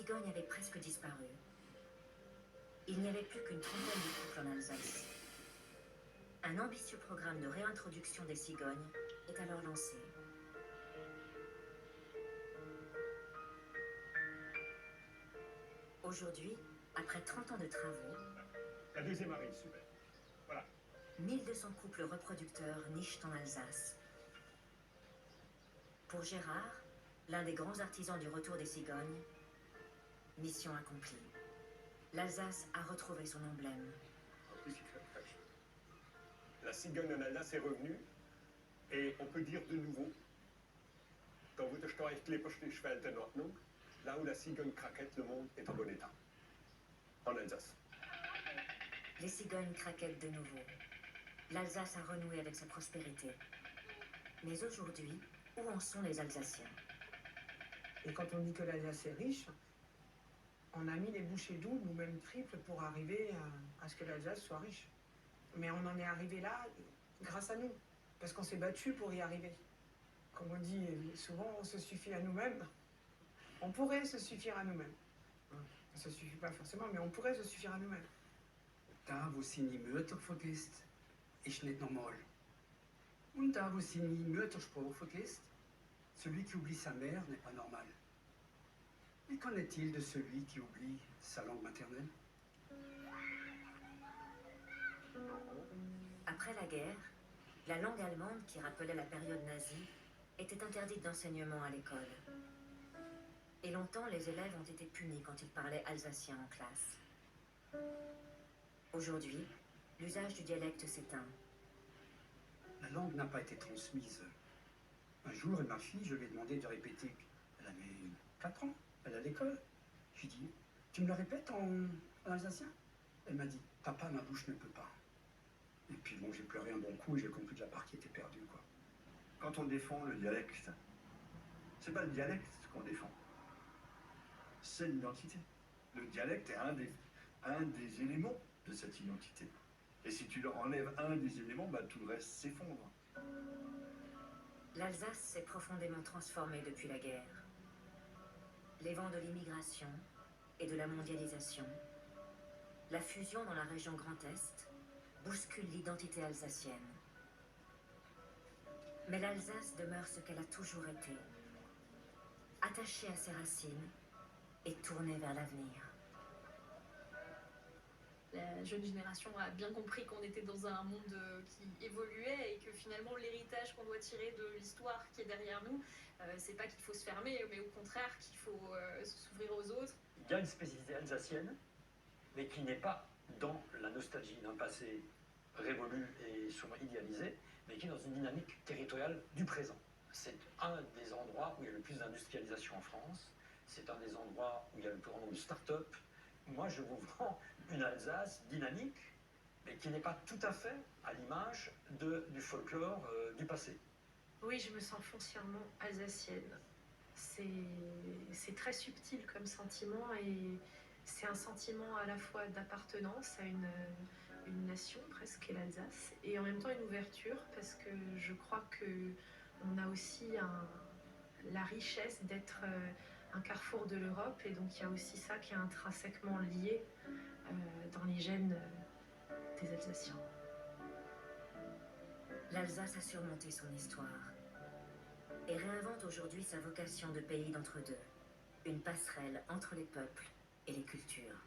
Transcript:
cigognes avaient presque disparu. Il n'y avait plus qu'une trentaine de couples en Alsace. Un ambitieux programme de réintroduction des cigognes est alors lancé. Aujourd'hui, après 30 ans de travaux, la deuxième arrive, super. Voilà. 1200 couples reproducteurs nichent en Alsace. Pour Gérard, l'un des grands artisans du retour des cigognes, mission accomplie. L'Alsace a retrouvé son emblème. En plus, il fait fraîche. La cigogne en Alsace est revenue, et on peut dire de nouveau, quand vous te echt les chevals en Ordnung, là où la cigogne craquette, le monde est en bon état. En Alsace. Les cigognes craquettent de nouveau. L'Alsace a renoué avec sa prospérité. Mais aujourd'hui, où en sont les Alsaciens? Et quand on dit que l'Alsace est riche, on a mis les bouchées doubles ou même triples pour arriver à ce que l'Alsace soit riche. Mais on en est arrivé là grâce à nous, parce qu'on s'est battu pour y arriver. Comme on dit souvent, on se suffit à nous-mêmes. On pourrait se suffire à nous-mêmes. On ne se suffit pas forcément, mais on pourrait se suffire à nous-mêmes. Da, wo sie nie Mütter vergisst, ist nicht normal. Und da, wo sie nie Muttersprache vergisst, celui qui oublie sa mère n'est pas normal. Et qu'en est-il de celui qui oublie sa langue maternelle? Après la guerre, la langue allemande, qui rappelait la période nazie, était interdite d'enseignement à l'école. Et longtemps, les élèves ont été punis quand ils parlaient alsacien en classe. Aujourd'hui, l'usage du dialecte s'éteint. La langue n'a pas été transmise. Un jour, ma fille, je lui ai demandé de répéter. Elle avait 4 ans, elle est à l'école. J'ai dit, tu me le répètes en alsacien? Elle m'a dit, papa, ma bouche ne peut pas. Et puis bon, j'ai pleuré un bon coup et j'ai compris que la partie était perdue, quoi. Quand on défend le dialecte, c'est pas le dialecte qu'on défend, c'est l'identité. Le dialecte est un des éléments de cette identité. Et si tu leur enlèves un des éléments, bah, tout le reste s'effondre. L'Alsace s'est profondément transformée depuis la guerre. Les vents de l'immigration et de la mondialisation, la fusion dans la région Grand Est, bouscule l'identité alsacienne. Mais l'Alsace demeure ce qu'elle a toujours été, attachée à ses racines et tournée vers l'avenir. La jeune génération a bien compris qu'on était dans un monde qui évoluait et que finalement l'héritage qu'on doit tirer de l'histoire qui est derrière nous, c'est pas qu'il faut se fermer, mais au contraire qu'il faut s'ouvrir aux autres. Il y a une spécificité alsacienne, mais qui n'est pas dans la nostalgie d'un passé révolu et souvent idéalisé, mais qui est dans une dynamique territoriale du présent. C'est un des endroits où il y a le plus d'industrialisation en France, c'est un des endroits où il y a le plus grand nombre de start-up. Moi, je vous vends une Alsace dynamique, mais qui n'est pas tout à fait à l'image du folklore du passé. Oui, je me sens foncièrement alsacienne. C'est très subtil comme sentiment et c'est un sentiment à la fois d'appartenance à une nation presque, qu'est l'Alsace, et en même temps une ouverture parce que je crois qu'on a aussi la richesse d'être un carrefour de l'Europe et donc il y a aussi ça qui est intrinsèquement lié dans les gènes des Alsaciens. L'Alsace a surmonté son histoire et réinvente aujourd'hui sa vocation de pays d'entre-deux, une passerelle entre les peuples et les cultures.